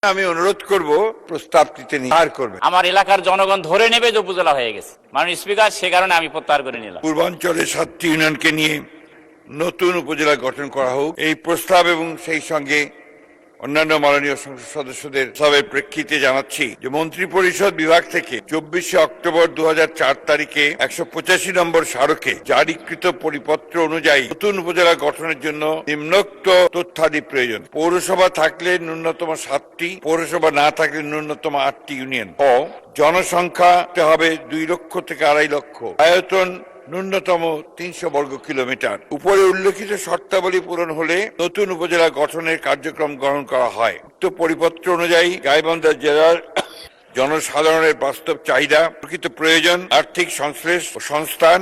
আমি অনুরোধ করব প্রস্তাবটিতে প্রত্যাহার করবেন। আমার এলাকার জনগণ ধরে নেবে যে উপজেলা হয়ে গেছে মাননীয় স্পিকার, সে কারণে আমি প্রত্যাহার করে নিলাম। পূর্বাঞ্চলের 7টি ইউনিয়নকে নিয়ে নতুন উপজেলা গঠন করা হোক এই প্রস্তাব এবং সেই সঙ্গে অন্যান্য মাননীয় সংসদ সদস্যদের সবের প্রেক্ষিতে জানাচ্ছি যে মন্ত্রিপরিষদ বিভাগ থেকে 24শে অক্টোবর 2004 তারিখে 185 নম্বর স্মারকে জারিকৃত পরিপত্র অনুযায়ী নতুন উপজেলা গঠনের জন্য নিম্নোক্ত তথ্যাদি প্রয়োজন। পৌরসভা থাকলে ন্যূনতম 7টি, পৌরসভা না থাকলে ন্যূনতম 8টি ইউনিয়ন। ও জনসংখ্যা হবে 2 লক্ষ থেকে 2.5 লক্ষ। আয়তন ন্যূনতম 300 বর্গ কিলোমিটার। উপরে উল্লেখিত শর্তাবলী পূরণ হলে নতুন উপজেলা গঠনের কার্যক্রম গ্রহণ করা হয়। উক্ত পরিপত্র অনুযায়ী গাইবান্ধা জেলার জনসাধারণের বাস্তব চাহিদা, প্রকৃত প্রয়োজন, আর্থিক সংশ্লেষ ও সংস্থান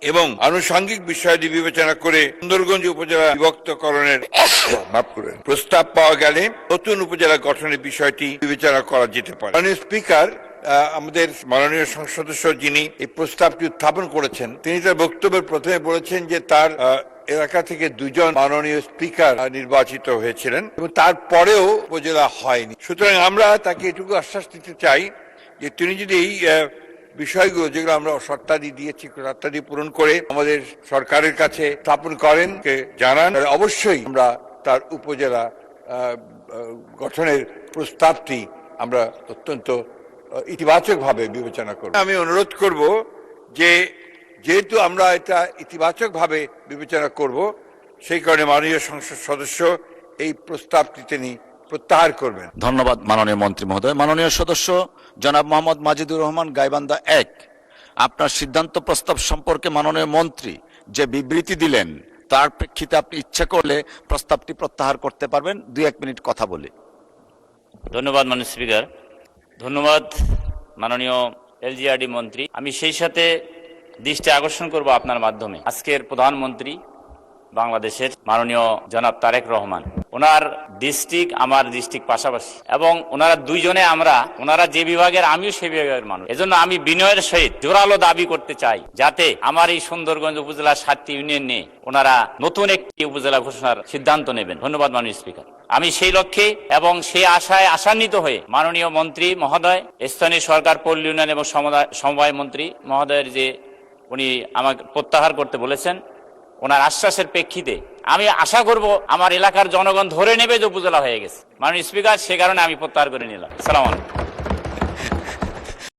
এবং আনুষঙ্গিক বিষয়াদি বিবেচনা করে সুন্দরগঞ্জ উপজেলা বিভক্তকরণের প্রস্তাব পাওয়া গেলে নতুন উপজেলা গঠনের বিষয়টি বিবেচনা করা যেতে পারে। মাননীয় স্পিকার, আমাদের মাননীয় সংসদ সদস্য যিনি এই প্রস্তাবটি উত্থাপন করেছেন, তিনি তার বক্তব্যের প্রথমে বলেছেন যে তার এলাকা থেকে 2 জন মাননীয় স্পিকার নির্বাচিত হয়েছিলেন এবং তারপরেও উপজেলা হয়নি। সুতরাং আমরা তাকে এটুকু আশ্বাস দিতে চাই যে তিনি যদি এই বিষয়গুলো যেগুলো আমরা শর্তাদি দিয়েছি শর্তাদি পূরণ করে আমাদের সরকারের কাছে স্থাপন করেন, জানান, অবশ্যই আমরা তার উপজেলা গঠনের প্রস্তাবটি আমরা অত্যন্ত ইতিবাচকভাবে বিবেচনা করব। আমি অনুরোধ করব যে যেহেতু আমরা এটা ইতিবাচকভাবে বিবেচনা করব, সেই কারণে মাননীয় সংসদ সদস্য এই প্রস্তাবটি তিনি প্রত্যাহার করবেন। ধন্যবাদ মাননীয় মন্ত্রী মহোদয়। মাননীয় সদস্য জনাব মোহাম্মদ মাজিদুর রহমান, গাইবান্ধা 1, আপনার সিদ্ধান্ত প্রস্তাব সম্পর্কে মাননীয় মন্ত্রী যে বিবৃতি দিলেন তার প্রেক্ষিতে আপনি ইচ্ছা করলে প্রস্তাবটি প্রত্যাহার করতে পারবেন 2-1 মিনিট কথা বলে। ধন্যবাদ মাননীয় স্পিকার। ধন্যবাদ মাননীয় এলজিআরডি মন্ত্রী। আমি সেই সাথে দৃষ্টি আকর্ষণ করব আপনার মাধ্যমে আজকের প্রধানমন্ত্রী বাংলাদেশের মাননীয় জনাব তারেক রহমান, ওনার ডিস্ট্রিক্ট আমার ডিস্ট্রিক্ট পাশাপাশি এবং ওনারা দুইজনে ওনারা যে বিভাগের আমিও সেই বিভাগের মানুষ। এজন্য আমি বিনয়ের সহিত জোরালো দাবি করতে চাই যাতে আমার এই সুন্দরগঞ্জ উপজেলার 7টি ইউনিয়ন নিয়ে ওনারা নতুন একটি উপজেলা ঘোষণার সিদ্ধান্ত নেবেন। ধন্যবাদ মাননীয় স্পিকার। আমি সেই লক্ষ্যে এবং সেই আশায় আশান্বিত হয়ে মাননীয় মন্ত্রী মহোদয়, স্থানীয় সরকার, পল্লী উন্নয়ন এবং সমবায় মন্ত্রী মহোদয়ের যে উনি আমাকে প্রত্যাহার করতে বলেছেন, ওনার আশ্বাসের প্রেক্ষিতে আমি আশা করব আমার এলাকার জনগণ ধরে নেবে যে উপজেলা হয়ে গেছে মাননীয় স্পিকার, সে কারণে আমি প্রত্যাহার করে নিলাম। আসসালামু আলাইকুম।